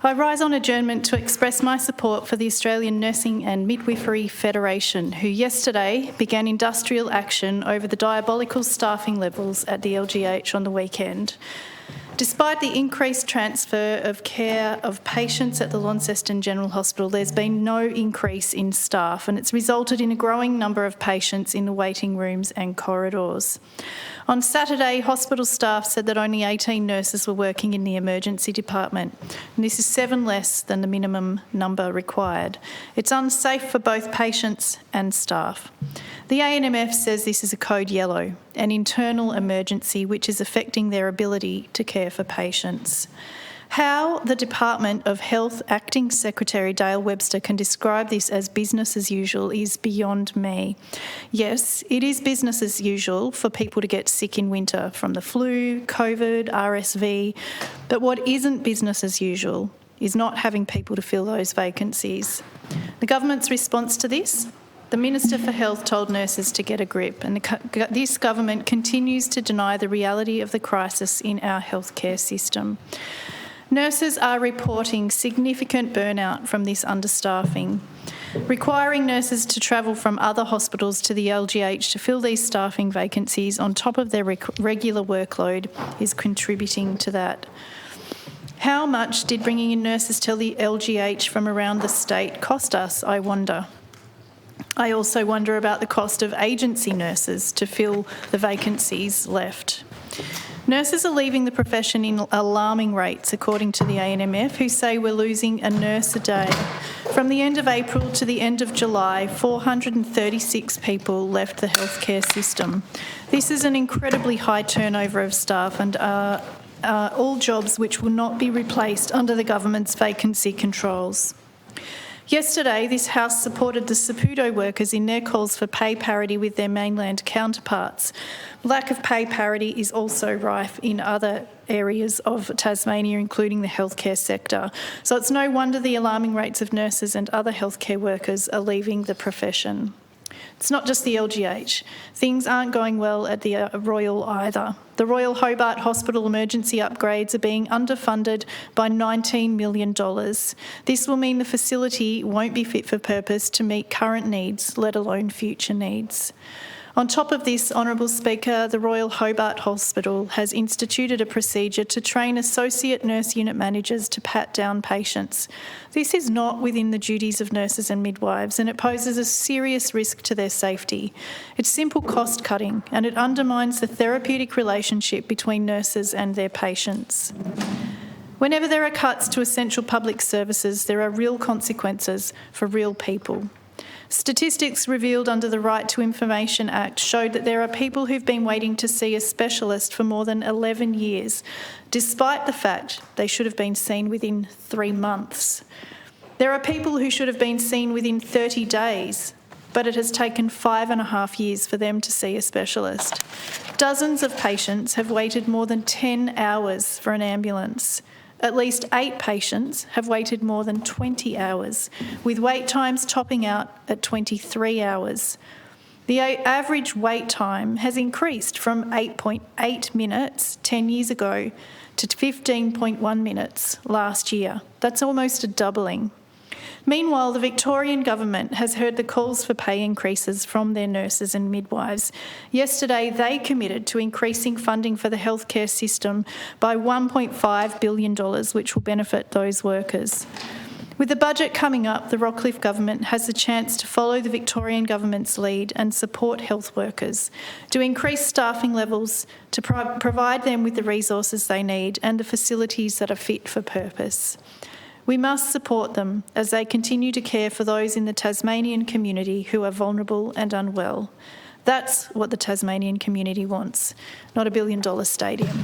I rise on adjournment to express my support for the Australian Nursing and Midwifery Federation, who yesterday began industrial action over the diabolical staffing levels at the LGH on the weekend. Despite the increased transfer of care of patients at the Launceston General Hospital, there's been no increase in staff, and it's resulted in a growing number of patients in the waiting rooms and corridors. On Saturday, hospital staff said that only 18 nurses were working in the emergency department, and this is 7 less than the minimum number required. It's unsafe for both patients and staff. The ANMF says this is a code yellow, an internal emergency which is affecting their ability to care for patients. How the Department of Health Acting Secretary Dale Webster can describe this as business as usual is beyond me. Yes, it is business as usual for people to get sick in winter from the flu, COVID, RSV, but what isn't business as usual is not having people to fill those vacancies. The government's response to this? The Minister for Health told nurses to get a grip, and this government continues to deny the reality of the crisis in our healthcare system. Nurses are reporting significant burnout from this understaffing. Requiring nurses to travel from other hospitals to the LGH to fill these staffing vacancies on top of their regular workload is contributing to that. How much did bringing in nurses to the LGH from around the state cost us, I wonder? I also wonder about the cost of agency nurses to fill the vacancies left. Nurses are leaving the profession in alarming rates, according to the ANMF, who say we're losing a nurse a day. From the end of April to the end of July, 436 people left the healthcare system. This is an incredibly high turnover of staff and are all jobs which will not be replaced under the government's vacancy controls. Yesterday, this House supported the Saputo workers in their calls for pay parity with their mainland counterparts. Lack of pay parity is also rife in other areas of Tasmania, including the healthcare sector. So it's no wonder the alarming rates of nurses and other healthcare workers are leaving the profession. It's not just the LGH. Things aren't going well at the Royal either. The Royal Hobart Hospital emergency upgrades are being underfunded by $19 million. This will mean the facility won't be fit for purpose to meet current needs, let alone future needs. On top of this, Honourable Speaker, the Royal Hobart Hospital has instituted a procedure to train associate nurse unit managers to pat down patients. This is not within the duties of nurses and midwives, and it poses a serious risk to their safety. It's simple cost cutting, and it undermines the therapeutic relationship between nurses and their patients. Whenever there are cuts to essential public services, there are real consequences for real people. Statistics revealed under the Right to Information Act showed that there are people who've been waiting to see a specialist for more than 11 years, despite the fact they should have been seen within 3 months. There are people who should have been seen within 30 days, but it has taken 5.5 years for them to see a specialist. Dozens of patients have waited more than 10 hours for an ambulance. At least 8 patients have waited more than 20 hours, with wait times topping out at 23 hours. The average wait time has increased from 8.8 minutes 10 years ago to 15.1 minutes last year. That's almost a doubling. Meanwhile, the Victorian government has heard the calls for pay increases from their nurses and midwives. Yesterday, they committed to increasing funding for the healthcare system by $1.5 billion, which will benefit those workers. With the budget coming up, the Rockcliffe government has the chance to follow the Victorian government's lead and support health workers, to increase staffing levels, to provide them with the resources they need and the facilities that are fit for purpose. We must support them as they continue to care for those in the Tasmanian community who are vulnerable and unwell. That's what the Tasmanian community wants, not $1 billion stadium.